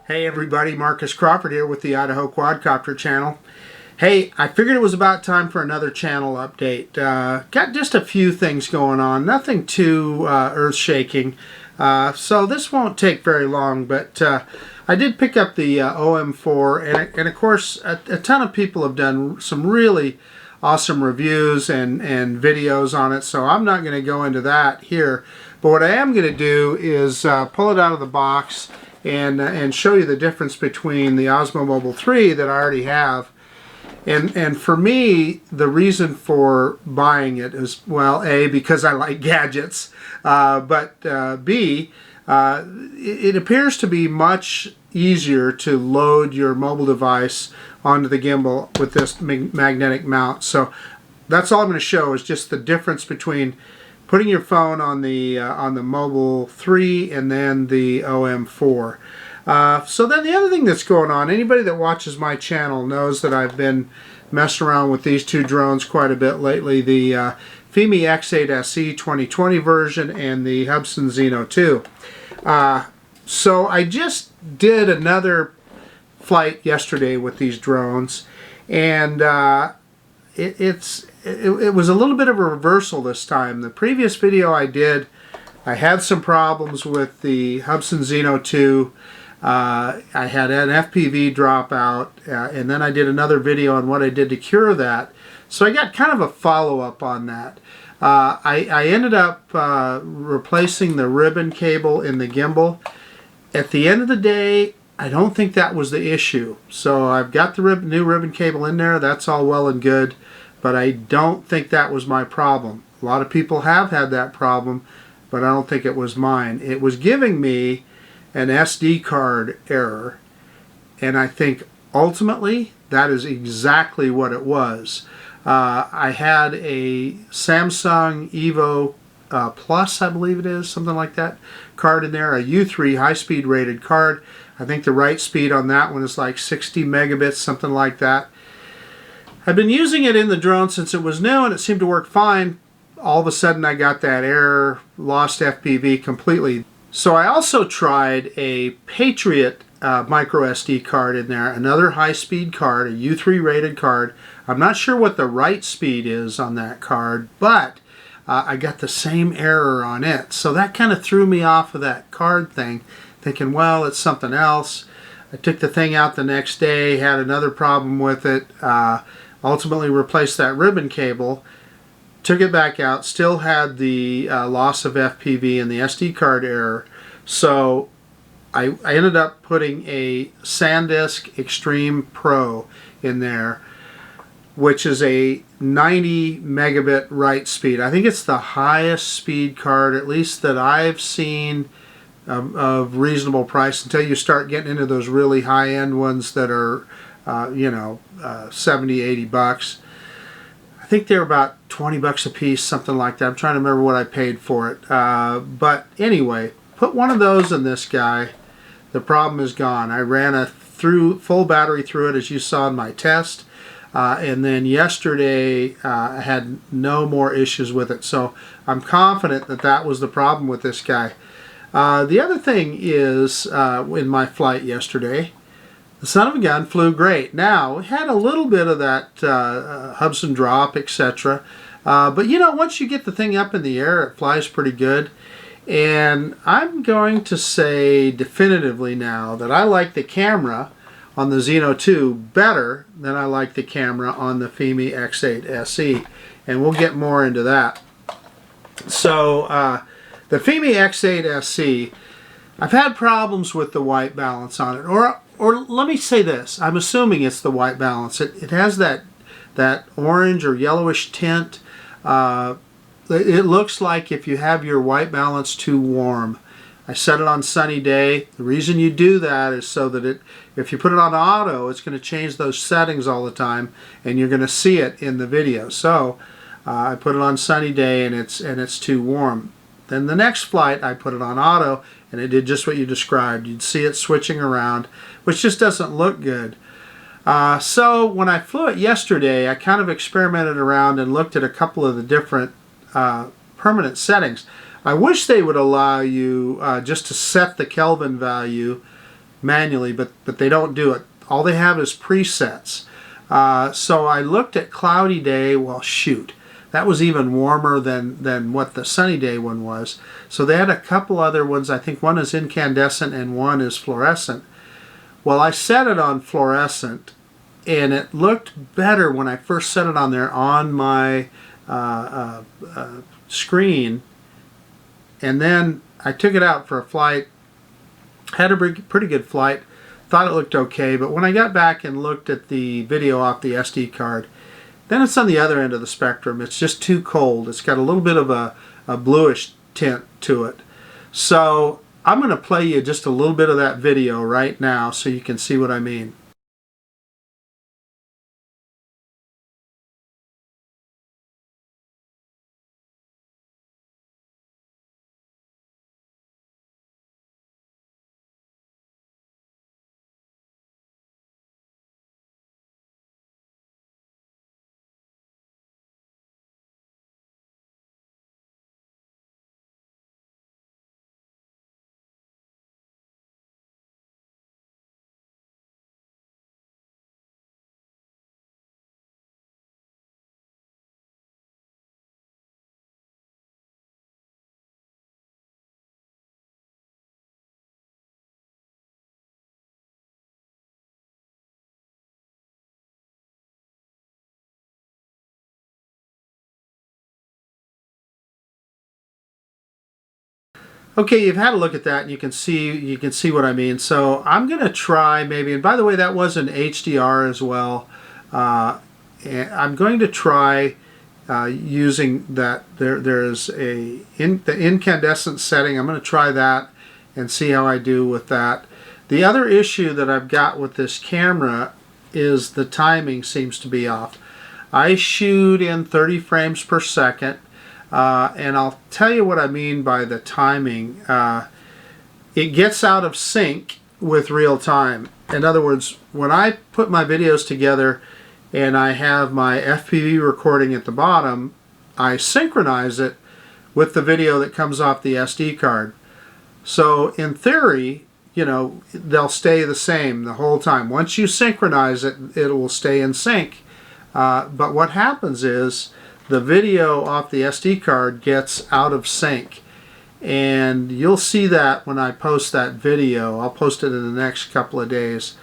Hey everybody, Marcus Crawford here with the Idaho Quadcopter channel. Hey, I figured it was about time for another channel update. Got just a few things going on, nothing too earth-shaking. So this won't take very long, but I did pick up the OM4, and of course a ton of people have done some really awesome reviews and videos on it, so I'm not going to go into that here. But what I am going to do is pull it out of the box and show you the difference between the Osmo Mobile 3 that I already have. And for me, the reason for buying it is, well, A, because I like gadgets, but B, it appears to be much easier to load your mobile device onto the gimbal with this magnetic mount. So that's all I'm going to show is just the difference between putting your phone on the Mobile 3 and then the OM4. So then the other thing that's going on, anybody that watches my channel knows that I've been messing around with these two drones quite a bit lately, the Fimi X8 SE 2020 version and the Hubsan Zeno 2. So I just did another flight yesterday with these drones, and it was a little bit of a reversal this time. The previous video I did, I had some problems with the Hubsan Zeno 2. I had an FPV dropout, and then I did another video on what I did to cure that. So I got kind of a follow-up on that. I ended up replacing the ribbon cable in the gimbal. At the end of the day, I don't think that was the issue. So I've got the new ribbon cable in there. That's all well and good. But I don't think that was my problem. A lot of people have had that problem, but I don't think it was mine. It was giving me an SD card error, and I think ultimately that is exactly what it was. I had a Samsung Evo Plus, I believe it is, something like that, card in there, a U3 high-speed rated card. I think the write speed on that one is like 60 megabits, something like that. I've been using it in the drone since it was new, and it seemed to work fine. All of a sudden I got that error, lost FPV completely. So I also tried a Patriot micro SD card in there, another high-speed card, a U3 rated card. I'm not sure what the write speed is on that card, but I got the same error on it. So that kind of threw me off of that card thing, thinking, well, it's something else. I took the thing out the next day, had another problem with it, ultimately replaced that ribbon cable, took it back out, still had the loss of FPV and the SD card error. So I ended up putting a SanDisk Extreme Pro in there, which is a 90 megabit write speed. I think it's the highest speed card, at least that I've seen, of reasonable price, until you start getting into those really high-end ones that are, you know, 70, 80 bucks. I think they're about 20 bucks a piece, something like that. I'm trying to remember what I paid for it. But anyway, put one of those in this guy. The problem is gone. I ran a full battery through it, as you saw in my test. And then yesterday, I had no more issues with it. So I'm confident that that was the problem with this guy. The other thing is, in my flight yesterday, the son of a gun flew great. Now, it had a little bit of that Hubsan drop, etc. But you know, once you get the thing up in the air, it flies pretty good. And I'm going to say definitively now that I like the camera on the Zeno 2 better than I like the camera on the Fimi X8 SE. And we'll get more into that. So, the Fimi X8 SE, I've had problems with the white balance on it. Or let me say this, I'm assuming it's the white balance. It has that orange or yellowish tint. It looks like if you have your white balance too warm. I set it on sunny day. The reason you do that is so that if you put it on auto, it's going to change those settings all the time, and you're going to see it in the video. So I put it on sunny day, and it's too warm. Then the next flight, I put it on auto, and it did just what you described. You'd see it switching around, which just doesn't look good. So when I flew it yesterday, I kind of experimented around and looked at a couple of the different permanent settings. I wish they would allow you just to set the Kelvin value manually, but they don't do it. All they have is presets. So I looked at cloudy day. Well, shoot, that was even warmer than what the sunny day one was. So they had a couple other ones. I think one is incandescent and one is fluorescent. Well, I set it on fluorescent, and it looked better when I first set it on there on my screen. And then I took it out for a flight, had a pretty good flight, thought it looked okay, but when I got back and looked at the video off the SD card, then it's on the other end of the spectrum. It's just too cold. It's got a little bit of a bluish tint to it. So I'm going to play you just a little bit of that video right now so you can see what I mean. Okay, you've had a look at that, and you can see what I mean. So I'm going to try maybe, and by the way, that was an HDR as well. And I'm going to try using that. There's the incandescent setting. I'm going to try that and see how I do with that. The other issue that I've got with this camera is the timing seems to be off. I shoot in 30 frames per second. And I'll tell you what I mean by the timing. It gets out of sync with real time. In other words, when I put my videos together and I have my FPV recording at the bottom, I synchronize it with the video that comes off the SD card. So in theory, you know, they'll stay the same the whole time. Once you synchronize it, it will stay in sync. But what happens is the video off the SD card gets out of sync, and you'll see that when I post that video. I'll post it in the next couple of days.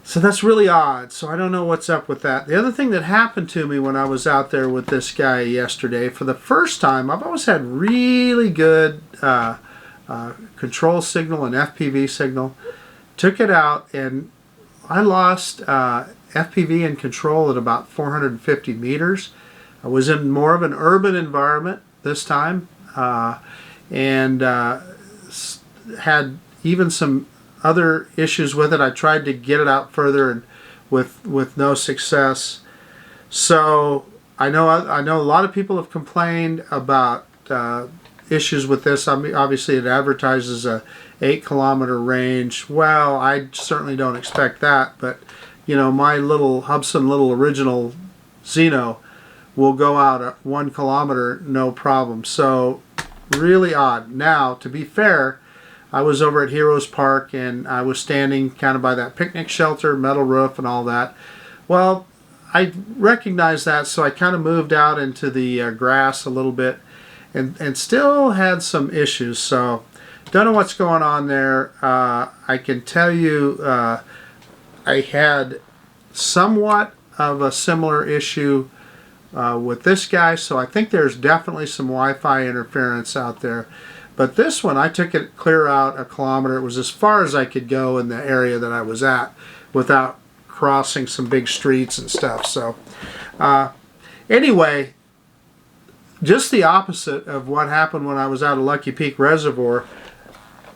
So that's really odd. So I don't know what's up with that. The other thing that happened to me when I was out there with this guy yesterday, for the first time, I've always had really good control signal and FPV signal. Took it out and I lost FPV and control at about 450 meters. I was in more of an urban environment this time, and had even some other issues with it. I tried to get it out further, and with no success. So I know a lot of people have complained about issues with this. I mean, obviously, it advertises a 8-kilometer range. Well, I certainly don't expect that, but you know, my little Hubsan little original Xeno will go out at 1 kilometer no problem. So really odd. Now, to be fair, I was over at Heroes Park and I was standing kind of by that picnic shelter, metal roof and all that. Well, I recognized that, so I kind of moved out into the grass a little bit and still had some issues. So don't know what's going on there. I can tell you I had somewhat of a similar issue with this guy, so I think there's definitely some Wi-Fi interference out there. But this one, I took it clear out 1 kilometer. It was as far as I could go in the area that I was at without crossing some big streets and stuff. So anyway, just the opposite of what happened when I was out of Lucky Peak Reservoir.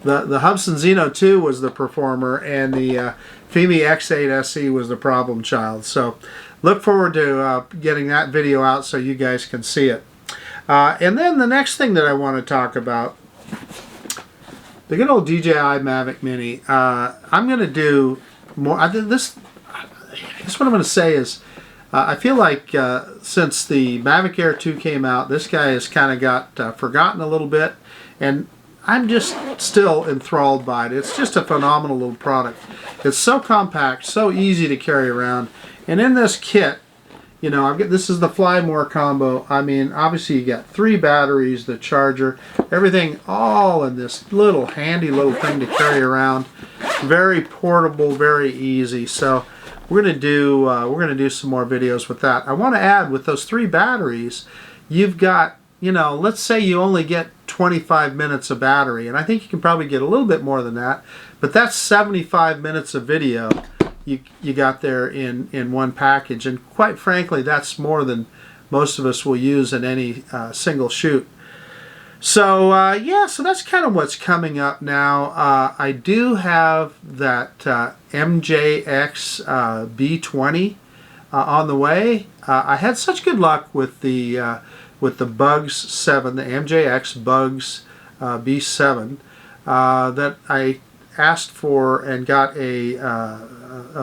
The Hubsan Xeno 2 was the performer, and the Fimi X8 SE was the problem child. So look forward to getting that video out so you guys can see it. And then the next thing that I want to talk about, the good old DJI Mavic Mini. I'm going to do more. I guess what I'm going to say is, I feel like since the Mavic Air 2 came out, this guy has kind of got forgotten a little bit. And I'm just still enthralled by it. It's just a phenomenal little product. It's so compact, so easy to carry around. And in this kit, you know, this is the Fly More combo. I mean, obviously you got 3 batteries, the charger, everything all in this little handy little thing to carry around. Very portable, very easy. So we're gonna do some more videos with that. I want to add, with those 3 batteries, you've got, you know, let's say you only get 25 minutes of battery, and I think you can probably get a little bit more than that, but that's 75 minutes of video you got there in one package, and quite frankly that's more than most of us will use in any single shoot. So yeah, so that's kind of what's coming up now. I do have that MJX B20 on the way. I had such good luck with the Bugs 7, the MJX Bugs B7, that I asked for and got a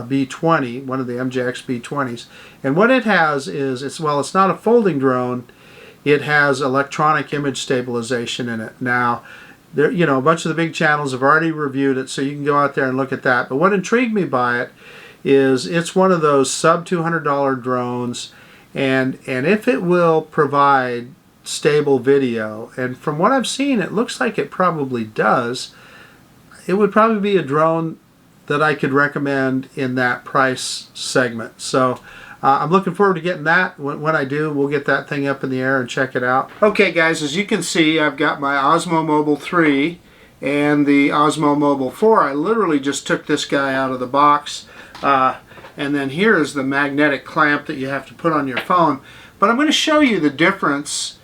B20, one of the MJX B20s. And what it has is, it's not a folding drone, it has electronic image stabilization in it. Now, there, you know, a bunch of the big channels have already reviewed it, so you can go out there and look at that. But what intrigued me by it is it's one of those sub $200 drones, and if it will provide stable video, and from what I've seen it looks like it probably does, it would probably be a drone that I could recommend in that price segment. So I'm looking forward to getting that. When I do, we'll get that thing up in the air and check it out. Okay guys, as you can see, I've got my Osmo Mobile 3 and the Osmo Mobile 4. I literally just took this guy out of the box, and then here is the magnetic clamp that you have to put on your phone. But I'm going to show you the difference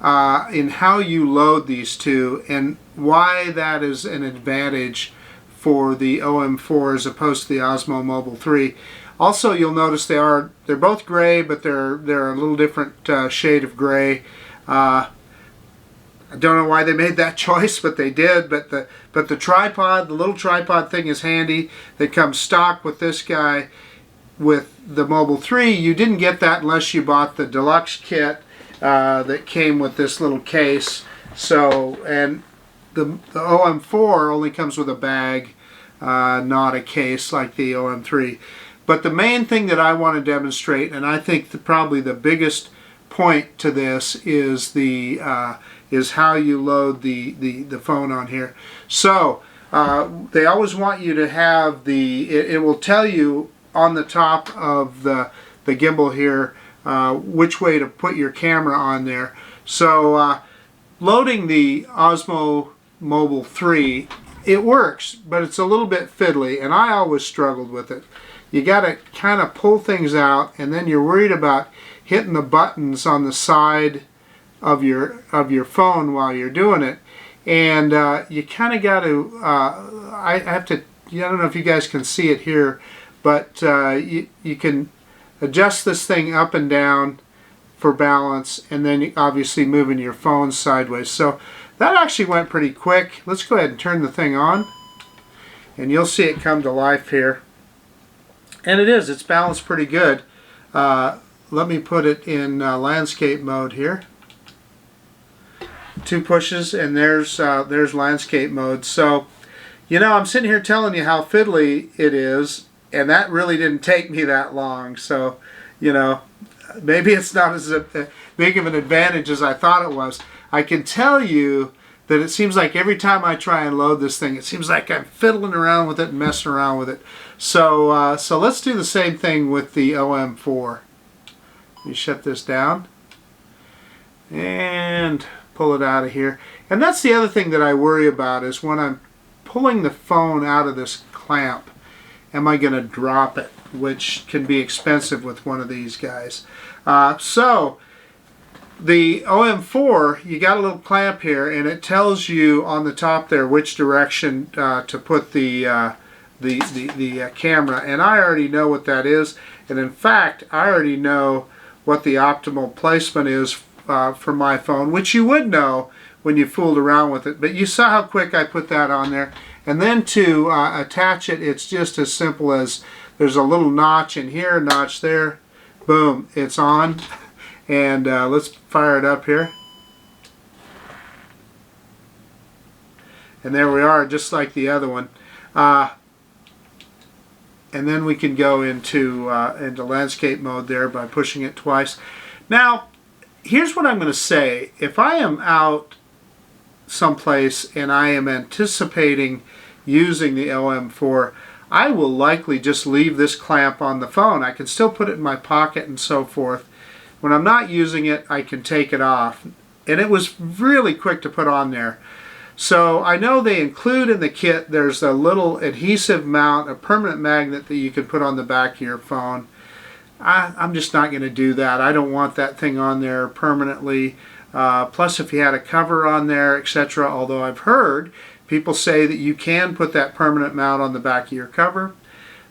in how you load these two and why that is an advantage for the OM4 as opposed to the Osmo Mobile 3. Also, you'll notice they're both gray, but they're a little different shade of gray. I don't know why they made that choice, but they did. But the tripod, the little tripod thing, is handy. They come stock with this guy. With the Mobile 3, you didn't get that unless you bought the deluxe kit that came with this little case. So, and the OM4 only comes with a bag, not a case like the OM3. But the main thing that I want to demonstrate, and I think probably the biggest point to this, is is how you load the phone on here. So they always want you to have it will tell you on the top of the gimbal here which way to put your camera on there. So loading the Osmo Mobile 3, it works, but it's a little bit fiddly, and I always struggled with it. You got to kind of pull things out, and then you're worried about hitting the buttons on the side of your phone while you're doing it, and you kind of got to I don't know if you guys can see it here, but you can adjust this thing up and down for balance, and then obviously moving your phone sideways. So that actually went pretty quick. Let's go ahead and turn the thing on, and you'll see it come to life here. And it's balanced pretty good. Let me put it in landscape mode here. 2 pushes, and there's landscape mode. So, you know, I'm sitting here telling you how fiddly it is, and that really didn't take me that long. So, you know, maybe it's not as big of an advantage as I thought it was. I can tell you that it seems like every time I try and load this thing, it seems like I'm fiddling around with it and messing around with it. So, so let's do the same thing with the OM4. Let me shut this down and pull it out of here. And that's the other thing that I worry about, is when I'm pulling the phone out of this clamp, am I going to drop it, which can be expensive with one of these guys. So the OM4, you got a little clamp here, and it tells you on the top there which direction to put the camera, and I already know what that is. And in fact, I already know what the optimal placement is for my phone, which you would know when you fooled around with it. But you saw how quick I put that on there. And then to attach it, it's just as simple as there's a little notch in here, a notch there, boom, it's on. And let's fire it up here. And there we are, just like the other one. And then we can go into landscape mode there by pushing it twice. Now, here's what I'm going to say. If I am out someplace and I am anticipating using the OM4, I will likely just leave this clamp on the phone. I can still put it in my pocket and so forth. When I'm not using it, I can take it off. And it was really quick to put on there. So I know they include in the kit, there's a little adhesive mount, a permanent magnet that you can put on the back of your phone. I'm just not going to do that. I don't want that thing on there permanently. Plus, if you had a cover on there, etc., although I've heard people say that you can put that permanent mount on the back of your cover.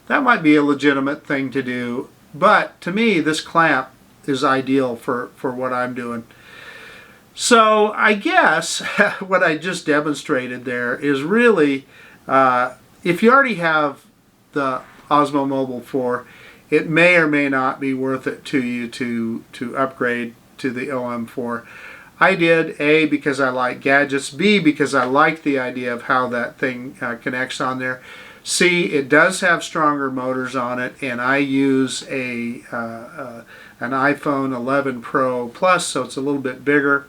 That might be a legitimate thing to do. But to me, this clamp is ideal for what I'm doing. So I guess what I just demonstrated there is really, if you already have the Osmo Mobile 4, it may or may not be worth it to you to upgrade to the OM4. I did, A, because I like gadgets, B, because I like the idea of how that thing connects on there, C, it does have stronger motors on it, and I use an iPhone 11 Pro Plus, so it's a little bit bigger.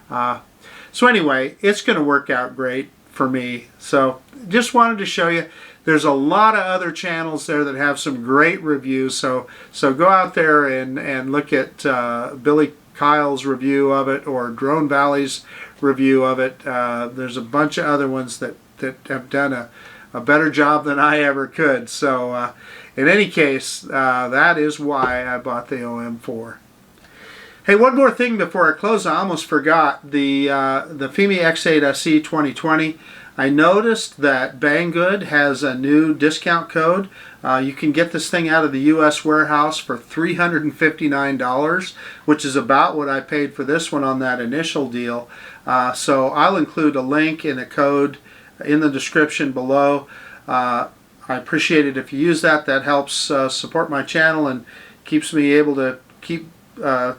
So anyway, it's going to work out great for me. So just wanted to show you. There's a lot of other channels there that have some great reviews. So go out there and look at Billy Kyle's review of it or Drone Valley's review of it. There's a bunch of other ones that have done a better job than I ever could. So in any case, that is why I bought the OM4. Hey, one more thing before I close. I almost forgot the Fimi X8 SE 2020. I noticed that Banggood has a new discount code. You can get this thing out of the U.S. warehouse for $359, which is about what I paid for this one on that initial deal. So I'll include a link and a code in the description below. I appreciate it if you use that. That helps support my channel and keeps me able to keep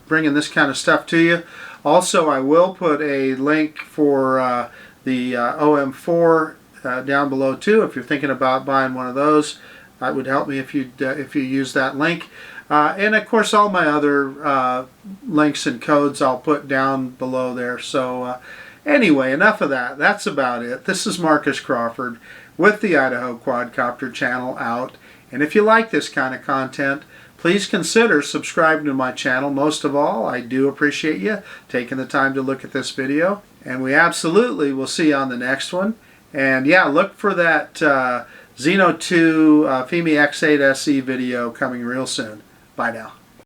bringing this kind of stuff to you. Also, I will put a link for the OM4 down below too. If you're thinking about buying one of those, it would help me if you use that link. And of course, all my other links and codes I'll put down below there. So anyway, enough of that. That's about it. This is Marcus Crawford with the Idaho Quadcopter channel out. And if you like this kind of content, please consider subscribing to my channel. Most of all, I do appreciate you taking the time to look at this video. And we absolutely will see you on the next one. And yeah, look for that Xeno 2 Fimi X8 SE video coming real soon. Bye now.